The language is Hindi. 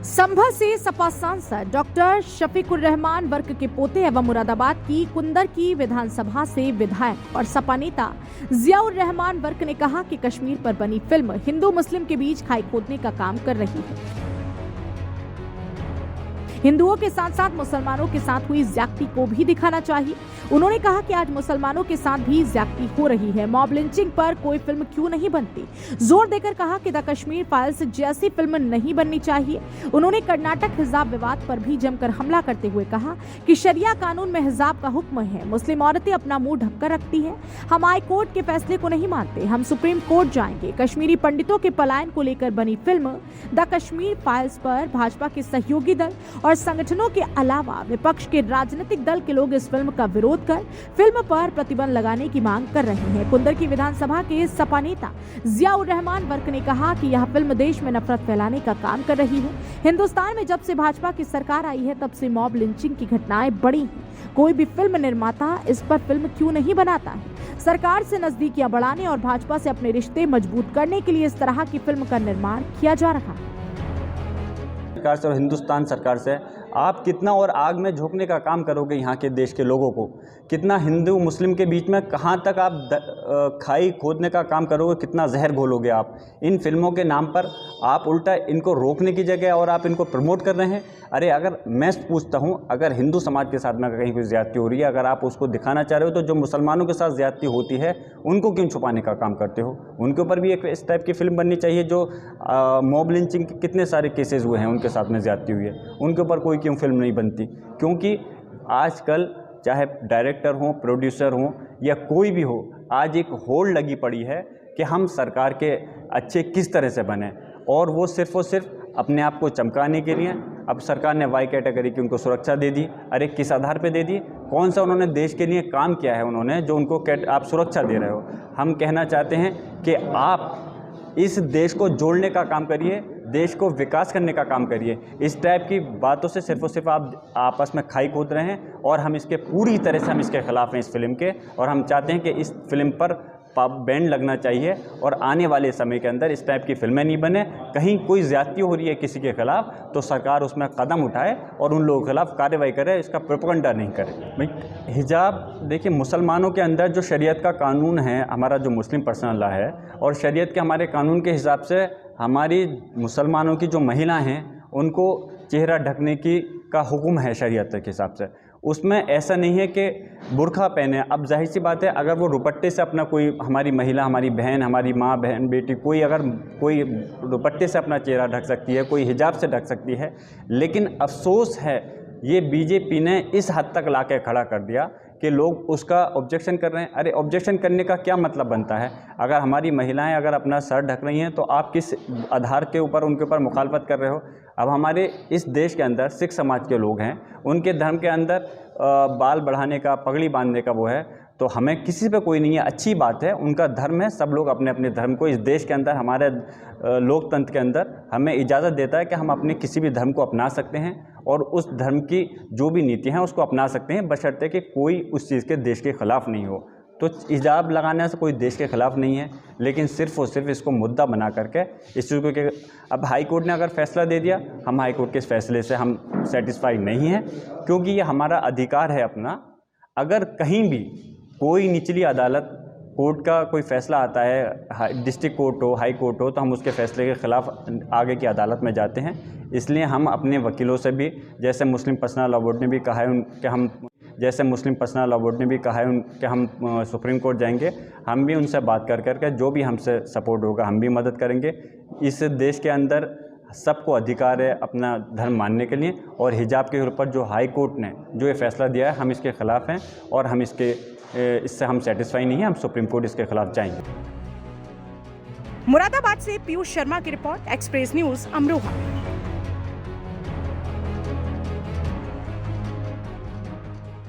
संभल से सपा सांसद डॉक्टर शफीकुर रहमान वर्क के पोते एवं मुरादाबाद की कुंदर की विधानसभा से विधायक और सपा नेता जियाउर रहमान वर्क ने कहा कि कश्मीर पर बनी फिल्म हिंदू मुस्लिम के बीच खाई खोदने का काम कर रही है। हिंदुओं के साथ साथ मुसलमानों के साथ हुई ज्यादती को भी दिखाना चाहिए। उन्होंने कहा कि आज मुसलमानों के साथ भी ज्यादती हो रही है, मॉब लिंचिंग पर कोई फिल्म क्यों नहीं बनती। जोर देकर कहा कि द कश्मीर फाइल्स जैसी फिल्म नहीं बननी चाहिए। उन्होंने कर्नाटक हिजाब विवाद पर भी जमकर हमला करते हुए कहा कि शरिया कानून में हिजाब का हुक्म है, मुस्लिम औरतें अपना मुंह ढककर रखती है। हम हाई कोर्ट के फैसले को नहीं मानते, हम सुप्रीम कोर्ट जाएंगे। कश्मीरी पंडितों के पलायन को लेकर बनी फिल्म द कश्मीर फाइल्स पर भाजपा के सहयोगी दल और संगठनों के अलावा विपक्ष के राजनीतिक दल के लोग इस फिल्म का विरोध कर फिल्म पर प्रतिबंध लगाने की मांग कर रहे हैं। कुंदर की विधानसभा के सपा नेता जियाउर रहमान वर्क ने कहा कि यह फिल्म देश में नफरत फैलाने का काम कर रही है। हिंदुस्तान में जब से भाजपा की सरकार आई है तब से मॉब लिंचिंग की घटनाएं बढ़ी हैं। कोई भी फिल्म निर्माता इस पर फिल्म क्यों नहीं बनाता है। सरकार से नजदीकियां बढ़ाने और भाजपा से अपने रिश्ते मजबूत करने के लिए इस तरह की फिल्म का निर्माण किया जा रहा है। सरकार से और हिंदुस्तान सरकार से आप कितना और आग में झोंकने का काम करोगे यहाँ के देश के लोगों को, कितना हिंदू मुस्लिम के बीच में कहाँ तक आप खाई खोदने का काम करोगे, कितना जहर घोलोगे आप इन फिल्मों के नाम पर। आप उल्टा इनको रोकने की जगह और आप इनको प्रमोट कर रहे हैं। अरे अगर मैं पूछता हूँ, अगर हिंदू समाज के साथ में कहीं कोई ज़्यादती हो रही है, अगर आप उसको दिखाना चाह रहे हो, तो जो मुसलमानों के साथ ज़्यादती होती है उनको क्यों छुपाने का काम करते हो। उनके ऊपर भी एक इस टाइप की फिल्म बननी चाहिए। जो मॉब लिंचिंग के कितने सारे केसेस हुए हैं, उनके साथ में ज़्यादती हुई है, उनके ऊपर कोई क्यों फिल्म नहीं बनती। क्योंकि आजकल चाहे डायरेक्टर हों, प्रोड्यूसर हों या कोई भी हो, आज एक होड़ लगी पड़ी है कि हम सरकार के अच्छे किस तरह से बने, और वो सिर्फ़ और सिर्फ अपने आप को चमकाने के लिए। अब सरकार ने वाई कैटेगरी की उनको सुरक्षा दे दी। अरे किस आधार पे दे दी? कौन सा उन्होंने देश के लिए काम किया है उन्होंने जो उनको आप सुरक्षा दे रहे हो। हम कहना चाहते हैं कि आप इस देश को जोड़ने का काम करिए, देश को विकास करने का काम करिए। इस टाइप की बातों से सिर्फ और सिर्फ आप आपस में खाई खोद रहे हैं, और हम इसके पूरी तरह से हम इसके ख़िलाफ़ हैं इस फिल्म के। और हम चाहते हैं कि इस फिल्म पर बैन लगना चाहिए और आने वाले समय के अंदर इस टाइप की फिल्में नहीं बने। कहीं कोई ज़्यादती हो रही है किसी के ख़िलाफ़ तो सरकार उसमें कदम उठाए और उन लोगों के खिलाफ़ कार्रवाई करे, इसका प्रोपेगेंडा नहीं करे। भाई हिजाब देखिए, मुसलमानों के अंदर जो शरीयत का कानून है, हमारा जो मुस्लिम पर्सनल लॉ है, और शरीयत के हमारे कानून के हिसाब से हमारी मुसलमानों की जो महिला हैं उनको चेहरा ढकने की का हुक्म है शरीयत के हिसाब से। उसमें ऐसा नहीं है कि बुर्का पहने। अब जाहिर सी बात है, अगर वो दुपट्टे से अपना कोई हमारी महिला, हमारी बहन, हमारी माँ, बहन, बेटी, कोई अगर कोई दुपट्टे से अपना चेहरा ढक सकती है, कोई हिजाब से ढक सकती है। लेकिन अफसोस है ये बीजेपी ने इस हद तक ला के खड़ा कर दिया कि लोग उसका ऑब्जेक्शन कर रहे हैं। अरे ऑब्जेक्शन करने का क्या मतलब बनता है? अगर हमारी महिलाएं अगर अपना सर ढक रही हैं तो आप किस आधार के ऊपर उनके ऊपर मुखालफत कर रहे हो? अब हमारे इस देश के अंदर सिख समाज के लोग हैं, उनके धर्म के अंदर बाल बढ़ाने का, पगड़ी बांधने का वो है, तो हमें किसी पे कोई नहीं है। अच्छी बात है, उनका धर्म है, सब लोग अपने अपने धर्म को इस देश के अंदर, हमारे लोकतंत्र के अंदर हमें इजाज़त देता है कि हम अपने किसी भी धर्म को अपना सकते हैं और उस धर्म की जो भी नीति हैं उसको अपना सकते हैं, बशर्ते कि कोई उस चीज़ के देश के ख़िलाफ़ नहीं हो। तो हिजाब लगाने से कोई देश के ख़िलाफ़ नहीं है, लेकिन सिर्फ़ और सिर्फ इसको मुद्दा बना करके इस चीज़ को अब हाई कोर्ट ने अगर फैसला दे दिया, हम हाई कोर्ट के इस फैसले से हम सेटिस्फाई नहीं हैं, क्योंकि ये हमारा अधिकार है अपना। अगर कहीं भी कोई निचली अदालत, कोर्ट का कोई फैसला आता है, डिस्ट्रिक्ट कोर्ट हो, हाई कोर्ट हो, तो हम उसके फैसले के ख़िलाफ़ आगे की अदालत में जाते हैं। इसलिए हम अपने वकीलों से भी, जैसे मुस्लिम पर्सनल लॉ बोर्ड ने भी कहा है कि हम सुप्रीम कोर्ट जाएंगे, हम भी उनसे बात कर करके जो भी हमसे सपोर्ट होगा हम भी मदद करेंगे। इस देश के अंदर सबको अधिकार है अपना धर्म मानने के लिए, और हिजाब के ऊपर जो हाई कोर्ट ने जो ये फैसला दिया है, हम इसके ख़िलाफ़ हैं और हम इससे हम सेटिस्फाई नहीं हैं। हम सुप्रीम कोर्ट इसके खिलाफ जाएंगे। मुरादाबाद से पीयूष शर्मा की रिपोर्ट, एक्सप्रेस न्यूज़, अमरोहा।